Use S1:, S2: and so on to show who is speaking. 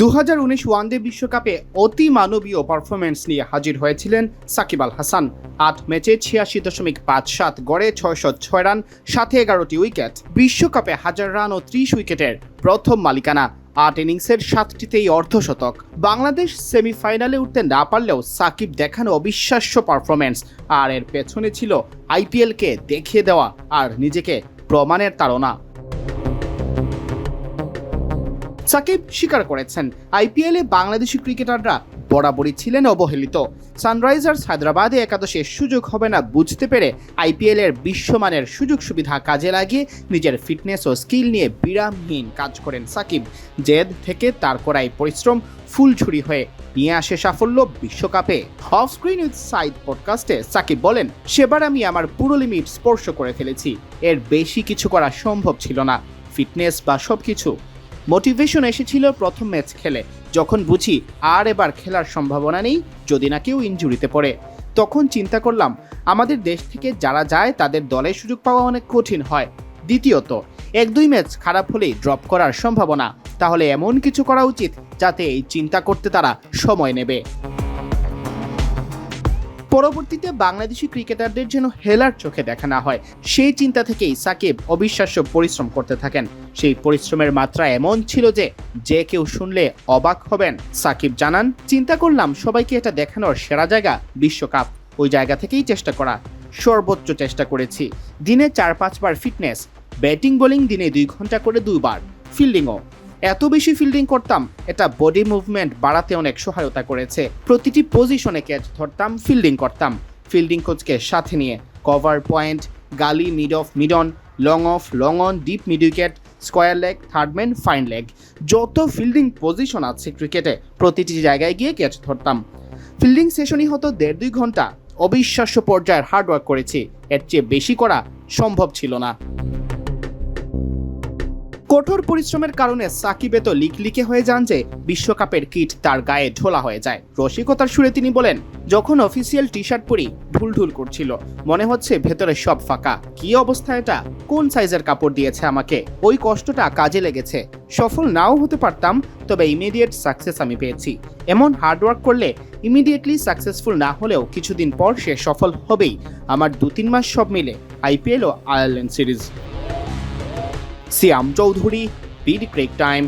S1: 2019 one day বিশ্বকাপে অতি মানবীয় পারফরমেন্স নিয়ে হাজির হয়েছিলেন সাকিব আল হাসান। 8 ম্যাচে 86.57 গড়ে 606 রান, সাথে 11টি উইকেট। বিশ্বকাপে 1000 রান ও 30 উইকেটের প্রথম মালিকানা। 8 ইনিংসের 7টিতেই অর্ধশতক। বাংলাদেশ সেমিফাইনালে উঠতে না পারলেও সাকিব দেখানো অবিশ্বাস্য পারফরমেন্স, আর এর পেছনে ছিল আইপিএলকে দেখিয়ে দেওয়া আর নিজেকে প্রমাণের তাড়না। সাকিব স্বীকার করেছেন, আইপিএলে বাংলাদেশি ক্রিকেটাররা বরাবরই ছিলেন অবহেলিত। সানরাইজার্স হায়দ্রাবাদে একাদশে সুযোগ হবে না বুঝতে পেরে আইপিএলের বিশ্বমানের সুযোগ সুবিধা কাজে লাগিয়ে নিজের ফিটনেস ও স্কিল নিয়ে বিরামহীন কাজ করেন সাকিব। জেদ থেকে তার করাই পরিশ্রম ফুলঝুরি হয়ে নিয়ে আসে সাফল্য বিশ্বকাপে। অফ স্ক্রিন উইথ সাইদ পডকাস্টে সাকিব বলেন, সেবার আমি আমার পুরো লিমিট স্পর্শ করে ফেলেছি। এর বেশি কিছু করা সম্ভব ছিল না। ফিটনেস বা সবকিছু। মোটিভেশন এসেছিল প্রথম ম্যাচ খেলে, যখন বুঝি আর এবার খেলার সম্ভাবনা নেই যদি না কেউ ইনজুরিতে পড়ে। তখন চিন্তা করলাম, আমাদের দেশ থেকে যারা যায় তাদের দলে সুযোগ পাওয়া অনেক কঠিন হয়। দ্বিতীয়ত, 1-2 ম্যাচ খারাপ হলেই ড্রপ করার সম্ভাবনা। তাহলে এমন কিছু করা উচিত যাতে এই চিন্তা করতে তারা সময় নেবে। পরবর্তীতে বাংলাদেশি ক্রিকেটারদের যেন হেলার চোখে দেখা না হয়, সেই চিন্তা থেকেই সাকিব অবিশ্বাস্য পরিশ্রম করতে থাকেন। সেই পরিশ্রমের মাত্রা এমন ছিল যে কেউ শুনলে অবাক হবেন। সাকিব জানান, চিন্তা করলাম সবাইকে এটা দেখানোর সেরা জায়গা বিশ্বকাপ। ওই জায়গা থেকেই চেষ্টা করা। সর্বোচ্চ চেষ্টা করেছি। দিনে 4-5 বার ফিটনেস, ব্যাটিং বোলিং দিনে 2 ঘন্টা করে 2 বার, ফিল্ডিংও এত বেশি ফিল্ডিং করতাম, এটা বডি মুভমেন্ট বাড়াতে অনেক সহায়তা করেছে। প্রতিটি পজিশনে ক্যাচ ধরতাম, ফিল্ডিং করতাম। ফিল্ডিং কোচকে সাথে নিয়ে কভার পয়েন্ট, গালি, mid of, mid on, long of, long on, deep mid wicket, square leg, third man, fine leg, যত ফিল্ডিং পজিশন আছে ক্রিকেটে প্রতিটি জায়গায় গিয়ে ক্যাচ ধরতাম। ফিল্ডিং সেশনই হতো 1.5-2 ঘন্টা। অবিশ্বাস্য পর্যায়ের হার্ডওয়ার্ক করেছি, এর চেয়ে বেশি করা সম্ভব ছিল না। কঠোর পরিশ্রমের কারণে সাকিব এত লিকলিকে হয়ে যান যে বিশ্বকাপের কিট তার গায়ে ঢোলা হয়ে যায়। রসিকতার সুরে তিনি বলেন, যখন অফিসিয়াল টি শার্ট পরি ঢুলঢুল করছিল, মনে হচ্ছে ভেতরে সব ফাঁকা। কি অবস্থা এটা? কোন সাইজের কাপড় দিয়েছে আমাকে? ওই কষ্টটা কাজে লেগেছে। সফল নাও হতে পারতাম, তবে ইমিডিয়েট সাকসেস আমি পেয়েছি। এমন হার্ডওয়ার্ক করলে ইমিডিয়েটলি সাকসেসফুল না হলেও কিছুদিন পর সে সফল হবেই। আমার 2-3 মাস সব মিলে আইপিএল ও আয়ারল্যান্ড সিরিজ। সিয়াম চৌধুরী, বিডি ক্রিক টাইম।